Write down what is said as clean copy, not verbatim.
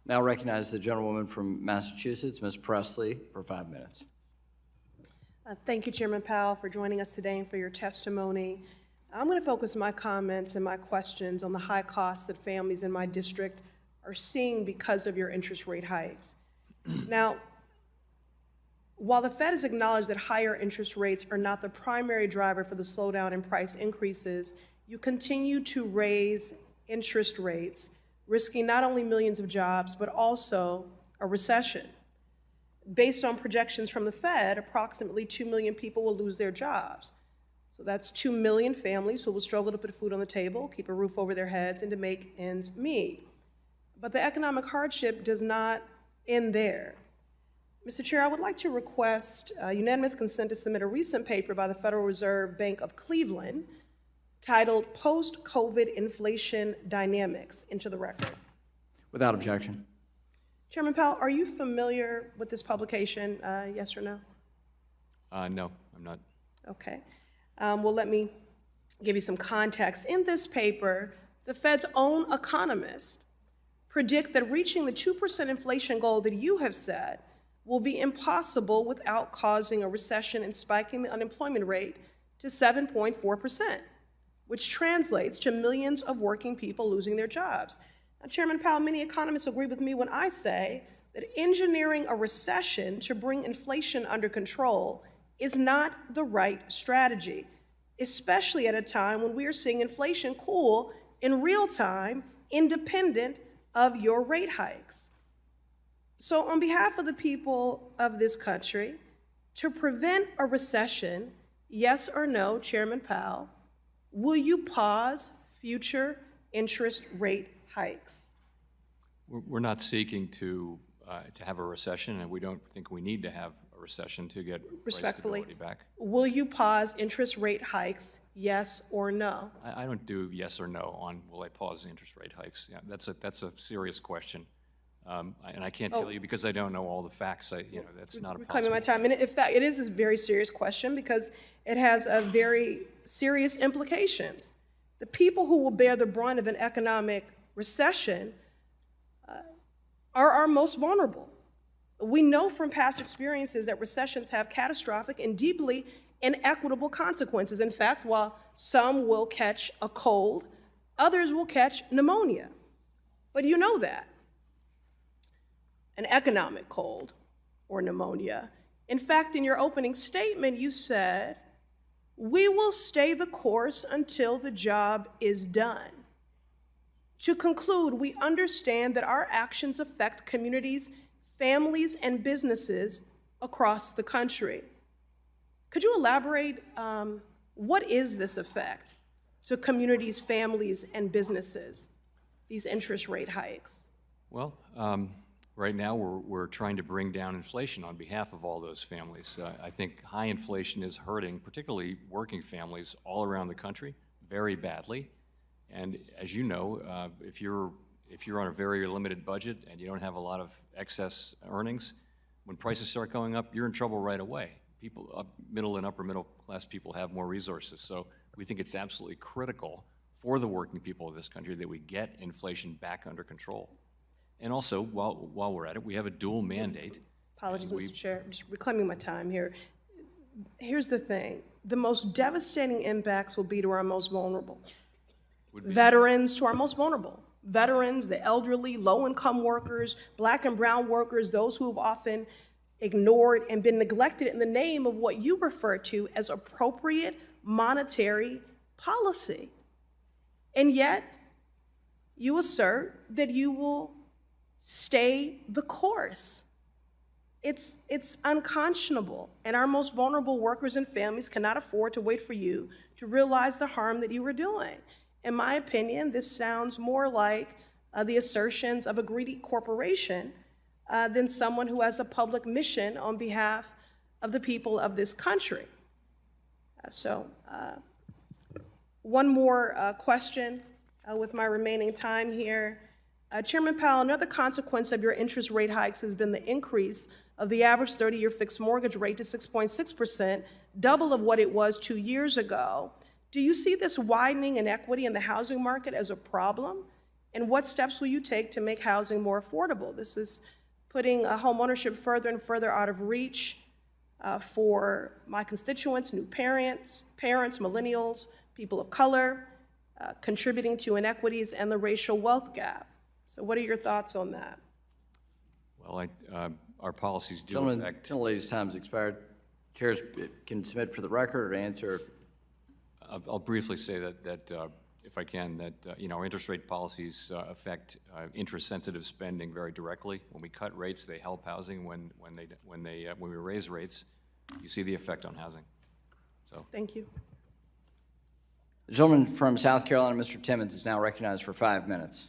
Now recognize the gentlewoman from Massachusetts, Ms. Pressley, for 5 minutes. Thank you, Chairman Powell, for joining us today and for your testimony. I'm going to focus my comments and my questions on the high costs that families in my district are seeing because of your interest rate hikes. Now, while the Fed has acknowledged that higher interest rates are not the primary driver for the slowdown in price increases, you continue to raise interest rates, risking not only millions of jobs, but also a recession. Based on projections from the Fed, approximately 2 million people will lose their jobs. So that's 2 million families who will struggle to put food on the table, keep a roof over their heads, and to make ends meet. But the economic hardship does not end there. Mr. Chair, I would like to request unanimous consent to submit a recent paper by the Federal Reserve Bank of Cleveland titled Post-COVID Inflation Dynamics into the record. Without objection. Chairman Powell, are you familiar with this publication, yes or no? No, I'm not. Okay. Well, let me give you some context. In this paper, the Fed's own economists predict that reaching the 2% inflation goal that you have set will be impossible without causing a recession and spiking the unemployment rate to 7.4%, which translates to millions of working people losing their jobs. Now, Chairman Powell, many economists agree with me when I say that engineering a recession to bring inflation under control is not the right strategy, especially at a time when we are seeing inflation cool in real time, independent of your rate hikes. So on behalf of the people of this country, to prevent a recession, yes or no, Chairman Powell, will you pause future interest rate hikes? We're not seeking to have a recession, and we don't think we need to have a recession to get price stability back. Will you pause interest rate hikes, yes or no? I don't do yes or no on will I pause interest rate hikes. Yeah, that's a serious question, and I can't tell you because I don't know all the facts. That's not a possibility. Reclaiming my time, and in fact, it is a very serious question because it has a very serious implications. The people who will bear the brunt of an economic recession are our most vulnerable. We know from past experiences that recessions have catastrophic and deeply inequitable consequences. In fact, while some will catch a cold, others will catch pneumonia. But you know that. An economic cold or pneumonia. In fact, in your opening statement, you said, "We will stay the course until the job is done." To conclude, we understand that our actions affect communities, families, and businesses across the country. Could you elaborate, what is this effect to communities, families, and businesses, these interest rate hikes? Well, right now we're trying to bring down inflation on behalf of all those families. I think high inflation is hurting particularly working families all around the country very badly. And as you know, if you're on a very limited budget and you don't have a lot of excess earnings, when prices start going up, you're in trouble right away. People, middle and upper middle class people have more resources. So we think it's absolutely critical for the working people of this country that we get inflation back under control. And also, while we're at it, we have a dual mandate. Apologies, Mr. Chair, I'm just reclaiming my time here. Here's the thing. The most devastating impacts will be to our most vulnerable. Veterans to our most vulnerable. Veterans, the elderly, low-income workers, black and brown workers, those who have often ignored and been neglected in the name of what you refer to as appropriate monetary policy. And yet, you assert that you will stay the course. It's unconscionable, and our most vulnerable workers and families cannot afford to wait for you to realize the harm that you were doing. In my opinion, this sounds more like the assertions of a greedy corporation than someone who has a public mission on behalf of the people of this country. One more question with my remaining time here. Chairman Powell, another consequence of your interest rate hikes has been the increase of the average 30-year fixed mortgage rate to 6.6%, double of what it was 2 years ago. Do you see this widening inequity in the housing market as a problem? And what steps will you take to make housing more affordable? This is putting home ownership further and further out of reach for my constituents, new parents, millennials, people of color, contributing to inequities and the racial wealth gap. So what are your thoughts on that? Well, our policies do Gentlemen, affect. gentlelady's time's expired. Chairs can submit for the record or answer. I'll briefly say that if I can, that interest rate policies affect interest-sensitive spending very directly. When we cut rates, they help housing. When we raise rates, you see the effect on housing. So Thank you. The gentleman from South Carolina, Mr. Timmons, is now recognized for 5 minutes.